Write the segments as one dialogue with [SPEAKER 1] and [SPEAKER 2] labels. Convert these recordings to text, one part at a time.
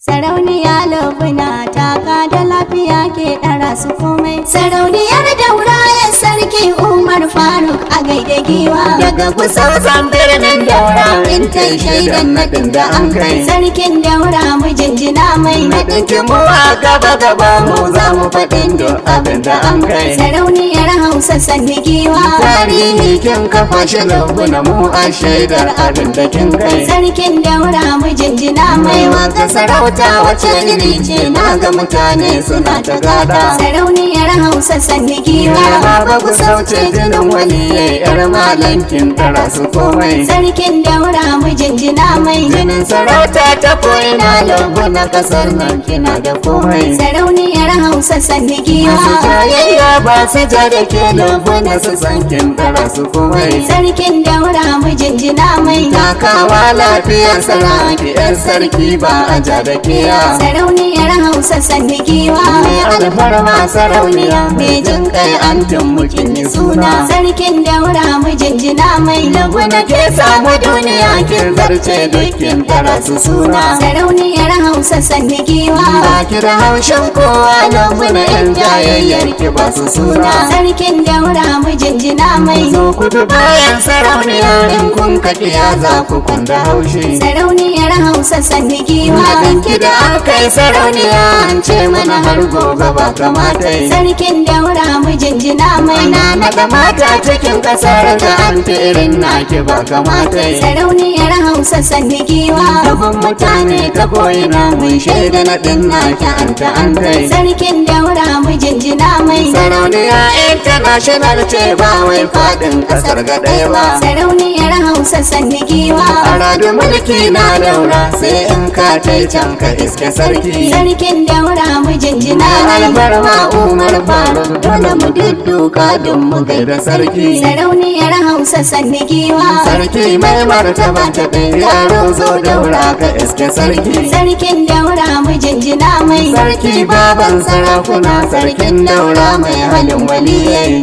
[SPEAKER 1] Sarauniya Lubna taka da lafiya ke ɗara su komai. Sarauniyar Daura ya sarki Umar Faruk a gaida giwa.
[SPEAKER 2] Daga kusan san birnin Daura in kai shaidan naɗin da an kai.
[SPEAKER 1] Sarkin Daura mu jinjina mai.
[SPEAKER 2] Naɗin mu a gaba gaba mu za mu faɗin duk abin da an kai.
[SPEAKER 1] Sarauniyar Hausa sanni giwa.
[SPEAKER 2] Tarihi kin kafa shi Lubna mu a shaidar abin da kin kai.
[SPEAKER 1] Sarkin Daura mu jinjina mai.
[SPEAKER 2] Wata sarauta wace iri ce na ga mutane suna ta gada.
[SPEAKER 1] Sarauniyar Hausa sanni giwa.
[SPEAKER 2] Baba ku sauce jinin wani yar malankin tara su komai.
[SPEAKER 1] Sarkin Daura mu jinjina mai.
[SPEAKER 2] Jinin sarauta ta ko'ina Lubna kasar nan kina da komai.
[SPEAKER 1] Sarauniyar Hausa sanni giwa.
[SPEAKER 2] Masu jayayya ba su ja da ke Lubna su san kin tara su komai.
[SPEAKER 1] Sarkin Daura mu jinjina mai.
[SPEAKER 2] Takawa lafiyar sarki yan sarki ba a ja da kiya.
[SPEAKER 1] Sarauniyar Hausa sanni giwa.
[SPEAKER 2] Mai alfarma sarauniya mai jin kai an mukin yi suna.
[SPEAKER 1] Sarkin Daura mu jinjina mai.
[SPEAKER 2] Lubna ke samu duniya kin zarce dukkin tara su suna.
[SPEAKER 1] Sarauniyar Hausa sanni giwa.
[SPEAKER 2] Ba ki da haushin kowa Lubna yan jayayyar ki ba su suna.
[SPEAKER 1] Sarkin Daura mu jinjina mai.
[SPEAKER 2] Zo ku bi bayan sarauniya in kun kakiya za ku kwanda haushi.
[SPEAKER 1] Sarauniyar Hausa sanni giwa.
[SPEAKER 2] Maganki da an kai sarauniya an ce mana har gobe ba kamata yi.
[SPEAKER 1] Sarkin Daura mu jinjina mai.
[SPEAKER 2] Ana naɗa mata cikin ƙasar da an ta irin naki ba kamata yi.
[SPEAKER 1] Sarauniyar Hausa sanni giwa.
[SPEAKER 2] Dubin mutane ta ko'ina mun shaida naɗin naki an ta an kai.
[SPEAKER 1] Sarkin Daura mu jinjina mai.
[SPEAKER 2] Sarauniya international ce ba wai faɗin ƙasar gaɗai ba.
[SPEAKER 1] Sarauniyar Hausa sanni giwa.
[SPEAKER 2] Aradu mulki na Daura sai in ka tai can ka iske sarki.
[SPEAKER 1] Sarkin Daura mu jinjina mai.
[SPEAKER 2] Albarma Umar Faruk dole mu dudduka don mu gaida sarki.
[SPEAKER 1] Sarauniyar Hausa sanni giwa.
[SPEAKER 2] Sarki mai martaba ta ɗaya yaro zo Daura ka iske sarki.
[SPEAKER 1] Sarkin Daura mu jinjina mai.
[SPEAKER 2] Sarki baban sarakuna sarkin Daura mai halin waliyai.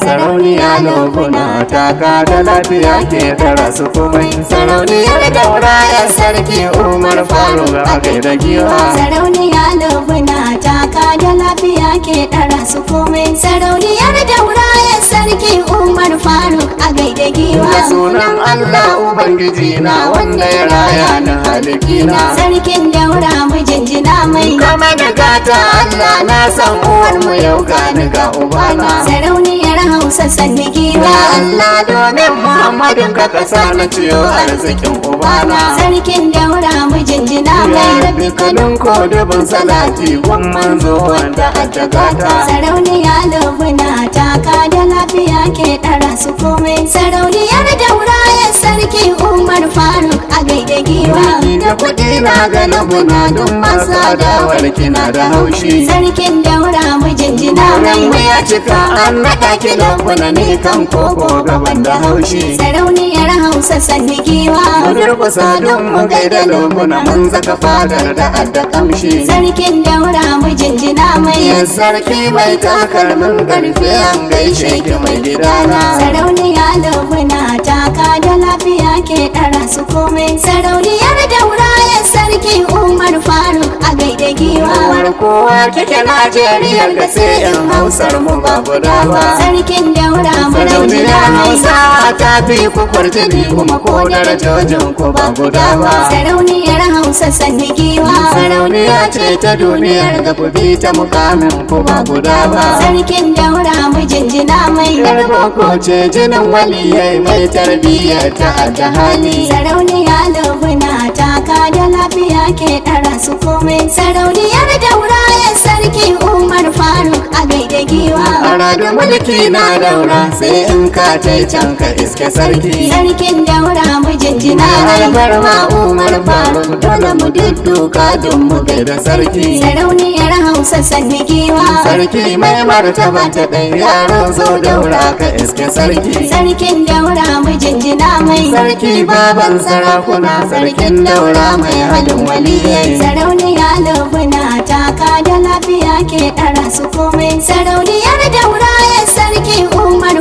[SPEAKER 2] Sarauniya Lubna taka da lafiya ke tara su komai. Sarauniyar Daura ya sarki Umar Faruk a gaida giwa.
[SPEAKER 1] Sarauniya Lubna taka da lafiya ke ɗara su komai. Sarauniyar Daura ya sarki Umar Faruk a gaida
[SPEAKER 2] Da
[SPEAKER 1] giwa.
[SPEAKER 2] sunan Allah Ubangiji na wanda ya raya na halikina.
[SPEAKER 1] Sarkin Daura mu jinjina mai.
[SPEAKER 2] Kama da gata Allah na san uwar mu yau gani ga ubana.
[SPEAKER 1] Sarauniyar Hausa sanni
[SPEAKER 2] Ya
[SPEAKER 1] giwa.
[SPEAKER 2] Allah domin Muhammadin ka kasa na ciyo arzikin ubana.
[SPEAKER 1] Sarkin Daura mu jinjina
[SPEAKER 2] Ya
[SPEAKER 1] mai.
[SPEAKER 2] rabi kalin ko dubin salati gun manzo wanda a jagata.
[SPEAKER 1] Sarauniya Lubna taka da lafiya ke ɗara su komai. Sarauniyar Daura ya sarki Umar Faruk a gaida giwa.
[SPEAKER 2] Ni da kuɗi na ga Lubna don masu adawar kina da haushi.
[SPEAKER 1] Sarkin Daura mu jinjina
[SPEAKER 2] Nan mu
[SPEAKER 1] mai.
[SPEAKER 2] ya cika an naɗa ki Lubna ne kan koko gaban da haushi.
[SPEAKER 1] Sarauniyar Hausa sanni giwa.
[SPEAKER 2] Mu durkusa don mu gaida Lubna mun zaka fadar da adda kamshi.
[SPEAKER 1] Sarkin Daura mu jinjina mai.
[SPEAKER 2] Ya sarki mai takalmin karfe an gaishe ki mai gidana.
[SPEAKER 1] Sarauniya Lubna taka da lafiya ke ɗara su komai. Sarauniyar Daura ya sarki Umar Faruk a gaida giwa.
[SPEAKER 2] Umar kowa kike Najeriya ga sai in Hausar mu ba guda ba.
[SPEAKER 1] Sarkin Daura mu
[SPEAKER 2] Sarauniya
[SPEAKER 1] jinjina mai.
[SPEAKER 2] Hausa ta fi ku kwarjini kuma ko darajojin ku ba guda ba.
[SPEAKER 1] Sarauniyar Hausa sanni giwa.
[SPEAKER 2] Sarauniya ce ta duniyar da ku bi ta mukamin ku ba guda ba.
[SPEAKER 1] Sarkin Daura mu jinjina mai.
[SPEAKER 2] Yar boko ce jinin waliyai mai tarbiyyar ta da hali.
[SPEAKER 1] Sarauniya Lubna taka da lafiya ke ɗara su komai. Sarauniyar Daura ya sarki Umar Faruk a gaida giwa.
[SPEAKER 2] Aradu mulki na Daura sai in ka tai can ka iske sarki.
[SPEAKER 1] Sarkin Daura mu jinjina mai.
[SPEAKER 2] Albarma Umar Faruk dole mu dudduka don mu gaida sarki.
[SPEAKER 1] Sarauniyar Hausa sanni giwa.
[SPEAKER 2] Sarki mai martaba ta ɗan yaro zo Daura ka iske sarki.
[SPEAKER 1] Sarkin Daura mu jinjina mai.
[SPEAKER 2] Sarki baban sarakuna sarkin Daura mai halin waliyai.
[SPEAKER 1] Sarauniya Lubna taka da lafiya ke ɗara su komai. Sarauniyar Daura ya sarki Umar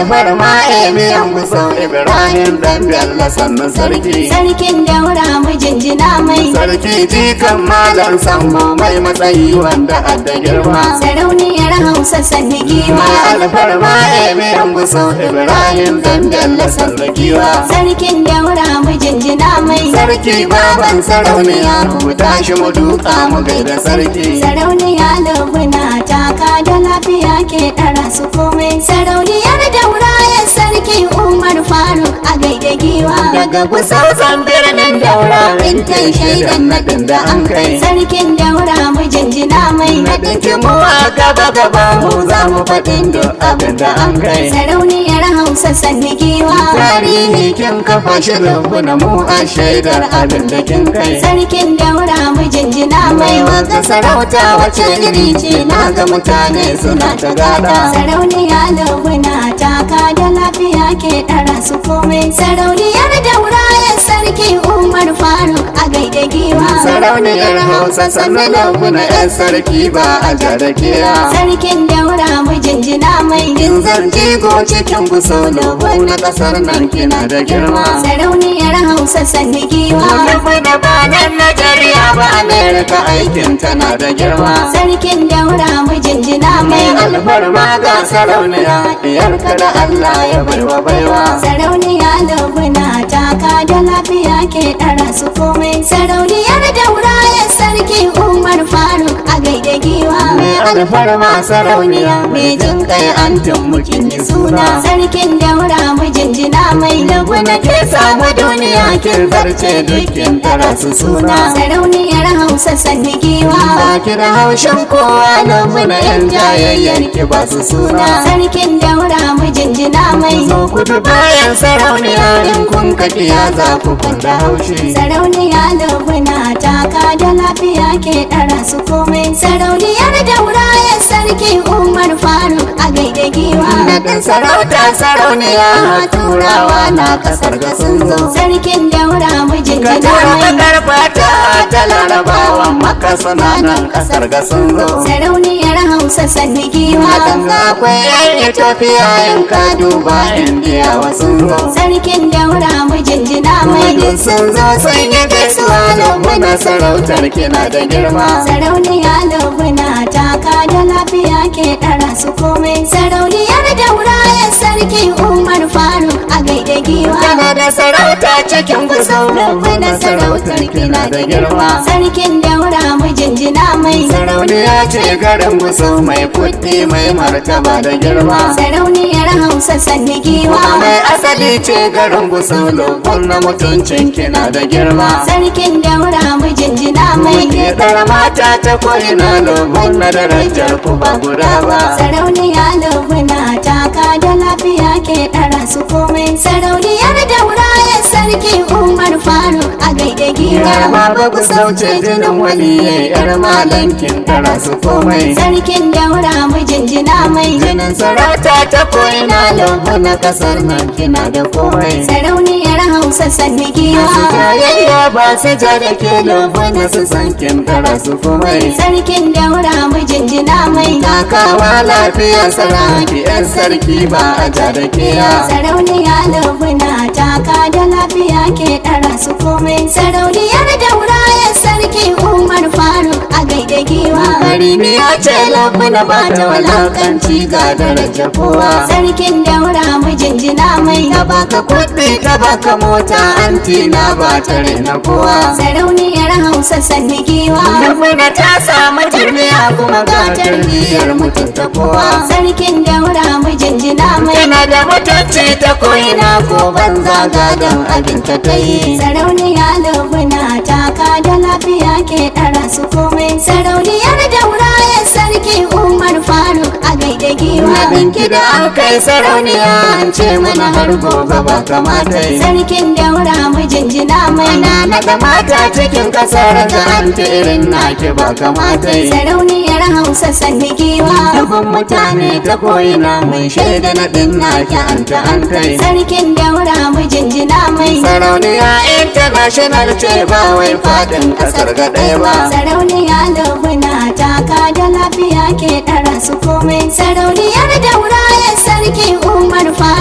[SPEAKER 2] alfarma emiyan gusau Ibrahim dan Bello sannan sarki.
[SPEAKER 1] Sarkin daura mu jinjina mai.
[SPEAKER 2] Sarki jikan malam sambo mai matsayi wanda adda girma.
[SPEAKER 1] Sarauniyar Hausa sanni giwa.
[SPEAKER 2] Alfarma emiyan gusau Ibrahim dan Bello sannan giwa.
[SPEAKER 1] Sarkin daura mu jinjina mai.
[SPEAKER 2] Sarki baban sarauniya mu tashi mu duka mu gaida sarki.
[SPEAKER 1] Sarauniya lubuna taka da lafiya ke ɗara su komai. Sarauniyar daura ya sarki Umar Faruk a gaida giwa.
[SPEAKER 2] Daga kusausan birnin daura in kai shaidan naɗin da an kai.
[SPEAKER 1] Sarkin daura mu jinjina mai.
[SPEAKER 2] Naɗin mu a gaba gaba mu za mu faɗin duk abin da an kai.
[SPEAKER 1] Sarauniyar Hausa sanni giwa.
[SPEAKER 2] Tarihi kin kafa shi lubuna mu a shaidar abin da kin kai.
[SPEAKER 1] Sarkin daura mu jinjina mai.
[SPEAKER 2] Wata sarauta wace iri ce na ga mutane suna ta gada.
[SPEAKER 1] Sarauniya lubuna taka da lafiya ke ɗara su komai. Sarauniyar daura ya sarki Umar Faruk a gaida giwa.
[SPEAKER 2] Sarauniyar Hausa sannan lubuna yan sarki ba a jarakiya.
[SPEAKER 1] Sarkin daura mu jinjina mai.
[SPEAKER 2] In zan jigo cikin gusau na ƙasar nan kina da girma.
[SPEAKER 1] Sarauniyar Hausa sanni giwa.
[SPEAKER 2] Lubuna ba nan Najeriya ba Amerika aikin tana da girma.
[SPEAKER 1] Sarkin daura mu jinjina mai.
[SPEAKER 2] Alfarma ga sarauniya diyarka da Allah ya baiwa baiwa.
[SPEAKER 1] Sarauniya lubuna taka da lafiya ke ɗara su komai. Sarauniyar daura ya sarki Umar Faruk a gaida giwa.
[SPEAKER 2] Mai alfarma sarauniya mai jin kai an mukin yi suna.
[SPEAKER 1] Sarkin daura mu jinjina mai.
[SPEAKER 2] Lubuna ke samu duniya kin zarce dukkin tara su suna.
[SPEAKER 1] Sarauniyar Hausa sanni giwa.
[SPEAKER 2] Ba ki da haushin kowa lubuna yan jayayyar ki ba su suna.
[SPEAKER 1] Sarkin daura mu jinjina mai.
[SPEAKER 2] Zo kudu bayan sarauniya in kun kaɗiya za ku kwanda haushi.
[SPEAKER 1] Sarauniya lubuna taka da lafiya ke ɗara su komai. Sarauniyar daura ya sarki Umar Faruk a gaida giwa.
[SPEAKER 2] Naɗin sarauta sarauniya turawa na ƙasar ga sun zo.
[SPEAKER 1] Sarkin daura mu
[SPEAKER 2] Ka
[SPEAKER 1] jinjina
[SPEAKER 2] tura
[SPEAKER 1] mai.
[SPEAKER 2] bakar fata ta larabawan maka suna nan ƙasar ga sun zo.
[SPEAKER 1] Sarauniyar Hausa sanni giwa.
[SPEAKER 2] Hakan akwai yan Ethiopia in ka duba Indiya wasu zo.
[SPEAKER 1] Sarkin daura mu jinjina mai.
[SPEAKER 2] Duk sun zo sun yi gaisuwa lubuna sarautar kina da girma.
[SPEAKER 1] Sarauniya lubuna taka da lafiya ke ɗara su komai. Sarauniyar daura ya sarki Umar Faruk a gaida giwa.
[SPEAKER 2] Kana da sarauta cikin gusau lubuna sarautar kina da girma.
[SPEAKER 1] Sarkin daura mu jinjina mai.
[SPEAKER 2] Sarauniya ce garin gusau mai kuɗi mai martaba da girma.
[SPEAKER 1] Sarauniyar Hausa sanni giwa.
[SPEAKER 2] Mai asali ce garin gusau lubuna mutuncin kina da girma.
[SPEAKER 1] Sarkin daura mu jinjina mai.
[SPEAKER 2] Ke ɗara mata ta ko'ina lubuna darajar ku ba guda ba.
[SPEAKER 1] Sarauniya lubuna taka da lafiya ke ɗara su komai. Sarauniyar daura ya sarki Umar Faruk a gaida giwa.
[SPEAKER 2] Yarma ba ku sauce jinin waliye yar malankin tara su komai.
[SPEAKER 1] Sarkin daura mu jinjina mai.
[SPEAKER 2] Jinin sarauta ta ko'ina lubuna ƙasar nan kina da komai.
[SPEAKER 1] Sarauniyar Hausa sanni giwa.
[SPEAKER 2] Su jayayya ba su ja da ke lubuna su san kin tara su komai.
[SPEAKER 1] Sarkin daura mu jinjina mai.
[SPEAKER 2] Takawa lafiya saraki yan sarki ba a ja da kiya.
[SPEAKER 1] Sarauniya lubuna taka da lafiya ke ɗara su komai. Sarauniyar daura ya sarki Umar Faruk a gaida giwa.
[SPEAKER 2] Karimiya ce lubuna ba ta walakanci ga daraja kowa.
[SPEAKER 1] Sarkin daura mu jinjina mai.
[SPEAKER 2] Ta baka kuɗi ta baka mota antina ba ta rena kowa.
[SPEAKER 1] Sarauniyar Hausa sanni giwa.
[SPEAKER 2] Lubuna ta samu tarbiya kuma ga tarbiyyar mutunta kowa.
[SPEAKER 1] Sarkin daura mu jinjina mai.
[SPEAKER 2] Tana da mutunci ta ko'ina ko banza gadon abin ta ta yi.
[SPEAKER 1] Sarauniya lubuna taka da lafiya ke ɗara su komai. Sarauniyar daura ya sarki Umar Faruk a gaida giwa.
[SPEAKER 2] Naɗinki da an kai sarauniya an ce mana har gobe ba kamata yi.
[SPEAKER 1] Sarkin daura mu jinjina mai.
[SPEAKER 2] Ana naɗa mata cikin ƙasar ga an ta irin naki ba kamata yi.
[SPEAKER 1] Sarauniyar Hausa sanni giwa.
[SPEAKER 2] Dubban mutane ta ko'ina mun shaida naɗin naki an ta an kai.
[SPEAKER 1] Sarkin daura mu jinjina mai.
[SPEAKER 2] Sarauniya international ce ba wai faɗin ƙasar ga ɗaya ba.
[SPEAKER 1] Sarauniya lubuna taka da lafiya ke ɗara su komai. Sarauniyar daura ya sarki Umar Faruk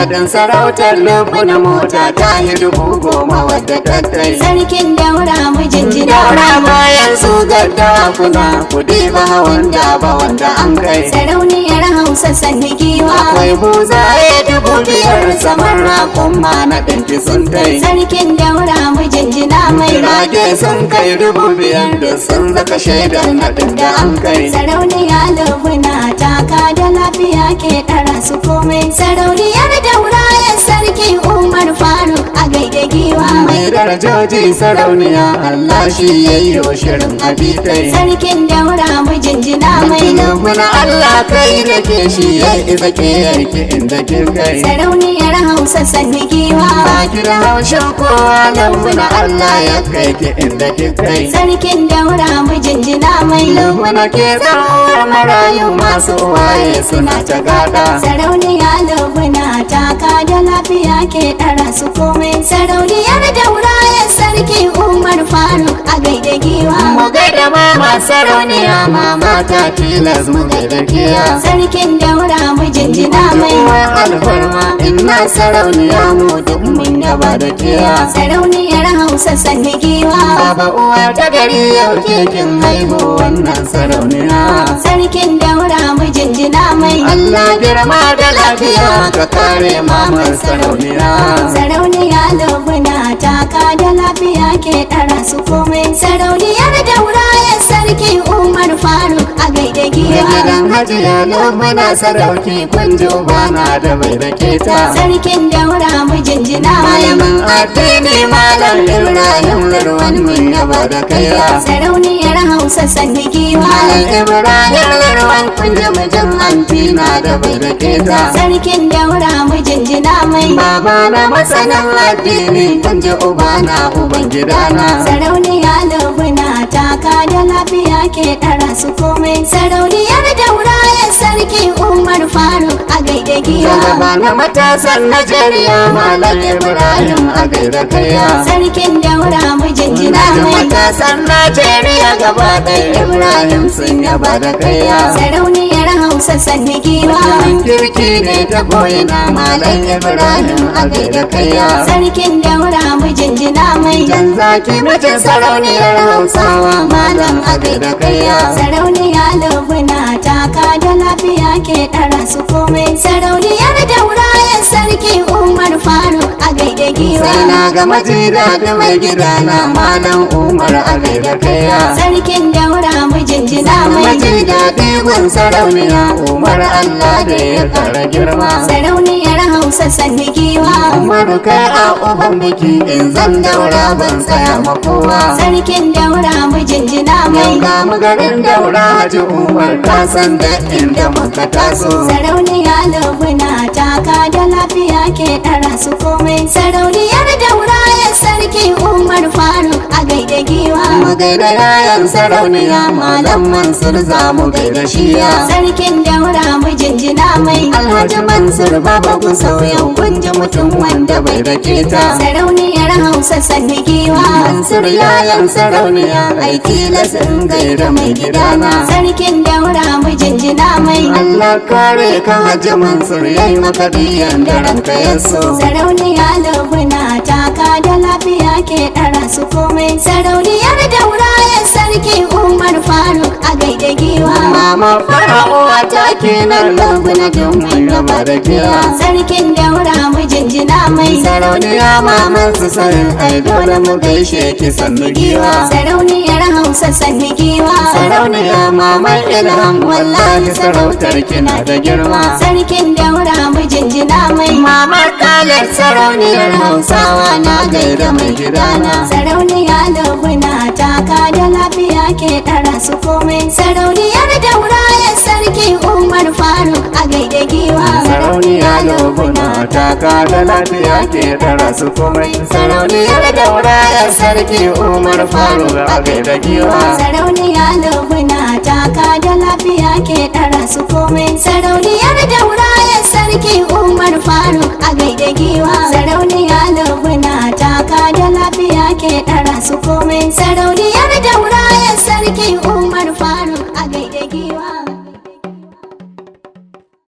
[SPEAKER 2] naɗin sarautar lubuna mota ta yi 10,000 wadda tattai.
[SPEAKER 1] Sarkin daura mu jinjina
[SPEAKER 2] Daura
[SPEAKER 1] mai.
[SPEAKER 2] bayan su gadda kuna kudi ba wanda ba wanda an kai.
[SPEAKER 1] Sarauniyar Hausa sanni giwa.
[SPEAKER 2] Akwai buzaye 5,000 saman rakun ma na ɗinki sun tai.
[SPEAKER 1] Sarkin daura mu jinjina mai.
[SPEAKER 2] Rage sun kai 5,000 da sun zaka shaidar naɗin da an kai.
[SPEAKER 1] Sarauniya lubuna taka da lafiya ke ɗara su komai. Sarauniyar daura ya sarki Umar Faruk a gaida giwa.
[SPEAKER 2] Mai darajoji sarauniya Allah shi ya yi wa shirin abitai.
[SPEAKER 1] Sarkin daura mu jinjina mai.
[SPEAKER 2] Lubuna Allah kai da ke shi ya isa ke yarki inda ke kai.
[SPEAKER 1] Sarauniyar Hausa sanni giwa.
[SPEAKER 2] Ba ki da haushin kowa lubuna Allah ya kai ki inda ke kai.
[SPEAKER 1] Sarkin daura mu jinjina mai.
[SPEAKER 2] Lubuna ke zauwar marayu masu waye suna ta gada.
[SPEAKER 1] Sarauniya lubuna taka da lafiya ke ɗara su komai. Sarauniyar daura ya sarki Umar Faruk a gaida giwa.
[SPEAKER 2] Mu gaida mama sarauniya mama ta tilas mu gaida kiya.
[SPEAKER 1] Sarkin daura mu jinjina mai.
[SPEAKER 2] Uwar alfarma ina sarauniya mu duk mun yaba da kiya.
[SPEAKER 1] Sarauniyar Hausa sanni giwa.
[SPEAKER 2] Baba uwa ta gari yau kekin haihu wannan sarauniya.
[SPEAKER 1] Sarkin daura mu jinjina mai.
[SPEAKER 2] Allah girma da lafiya ka kare mamar sarauniya.
[SPEAKER 1] Sarauniya lubuna taka da lafiya ke ɗara su komai. Sarauniyar daura ya sarki Umar Faruk a gaida giwa.
[SPEAKER 2] Gidan hajiya lubuna sarauki kun ji ubana da bai rake ta.
[SPEAKER 1] Sarkin daura mu jinjina mai.
[SPEAKER 2] Malamin addini malam Ibrahim Lurwan mun yaba da kaiya.
[SPEAKER 1] Sarauniyar Hausa sanni giwa.
[SPEAKER 2] Malam Ibrahim Lurwan kun ji mijin antina da bai rake ta.
[SPEAKER 1] Sarkin daura mu jinjina mai.
[SPEAKER 2] Baba na masanin addini kun ji ubana uban gidana.
[SPEAKER 1] Sarauniya lubuna taka da lafiya ke ɗara su komai. Sarauniyar daura ya sarki Umar Faruk a gaida giwa.
[SPEAKER 2] Shugaba na matasan Najeriya Malam Ibrahim a gaida kaiya.
[SPEAKER 1] Sarkin daura mu jinjina
[SPEAKER 2] Da
[SPEAKER 1] mai.
[SPEAKER 2] matasan Najeriya gaba ɗaya Ibrahim sun yaba da kaiya.
[SPEAKER 1] Sarauniyar Hausa sanni giwa.
[SPEAKER 2] Mutumin kirki ne ta koyina Malam Ibrahim a gaida kaiya.
[SPEAKER 1] Sarkin daura mu jinjina mai.
[SPEAKER 2] Jan zaki mijin sarauniyar Hausawa Malam a gaida kaiya.
[SPEAKER 1] Sarauniya lubuna taka da lafiya ke ɗara su komai. Sarauniyar daura ya sarki Umar Faruk a gaida giwa.
[SPEAKER 2] Sai na ga majida da mai gidana Malam Umar a gaida kaiya.
[SPEAKER 1] Sarkin daura mu jinjina mai.
[SPEAKER 2] Majida digon sarauniya Umar Allah da ya kara girma.
[SPEAKER 1] Sarauniyar Hausa sanni giwa.
[SPEAKER 2] Umaru kai a uban biki in zan daura ban tsaya makowa.
[SPEAKER 1] Sarkin daura mu jinjina mai.
[SPEAKER 2] Yau ga mu garin daura Haji Umar ka san da inda muka taso.
[SPEAKER 1] Sarauniya lubuna taka da lafiya ke ɗara su komai. Sarauniyar daura ya sarki Umar Faruk a gaida giwa.
[SPEAKER 2] Mu gaida yayan sarauniya Malam Mansur za mu gaida shiya.
[SPEAKER 1] Sarkin daura mu jinjina mai.
[SPEAKER 2] Alhaji Mansur baba ku sauyan kun ji mutum wanda bai rake ta.
[SPEAKER 1] Sarauniyar Hausa sanni giwa.
[SPEAKER 2] Mansur yayan sarauniya aiki lasin gaida mai gidana.
[SPEAKER 1] Sarkin daura mu jinjina mai.
[SPEAKER 2] Allah kare ka Haji Mansur yayi maka biyan da ranka ya so.
[SPEAKER 1] Sarauniya lubuna taka da lafiya ke ɗara su komai. Sarauniyar daura ya sarki Umar Faruk a gaida giwa.
[SPEAKER 2] Mama fara'uwa ta kenan laguna don mun raba da kira.
[SPEAKER 1] Sarkin daura mu jinjina mai.
[SPEAKER 2] Sarauniya maman su sanin ai dole mu gaishe ki sannu giwa.
[SPEAKER 1] Sarauniyar Hausa sanni giwa.
[SPEAKER 2] Sarauniya maman Ilham wallahi sarautar kina da girma.
[SPEAKER 1] Sarkin daura mu jinjina mai.
[SPEAKER 2] Mamar Khalid sarauniyar Hausawa na gaida mai gidana.
[SPEAKER 1] Sarauniya lubuna taka da lafiya ke ɗara su komai. Sarauniyar daura ya sarki Umar Faruk a gaida giwa.
[SPEAKER 2] Sarauniya lobuna taka da lafiya ke tara su komai. Sarauniyar daura ya sarki Umar Faruk a gaida giwa.
[SPEAKER 1] Sarauniya lubuna taka da lafiya ke ɗara su komai. Sarauniyar daura ya sarki Umar Faruk a gaida giwa. Sarauniya lubuna taka da lafiya ke ɗara su komai. Sarauniyar daura ya sarki Umar Faruk.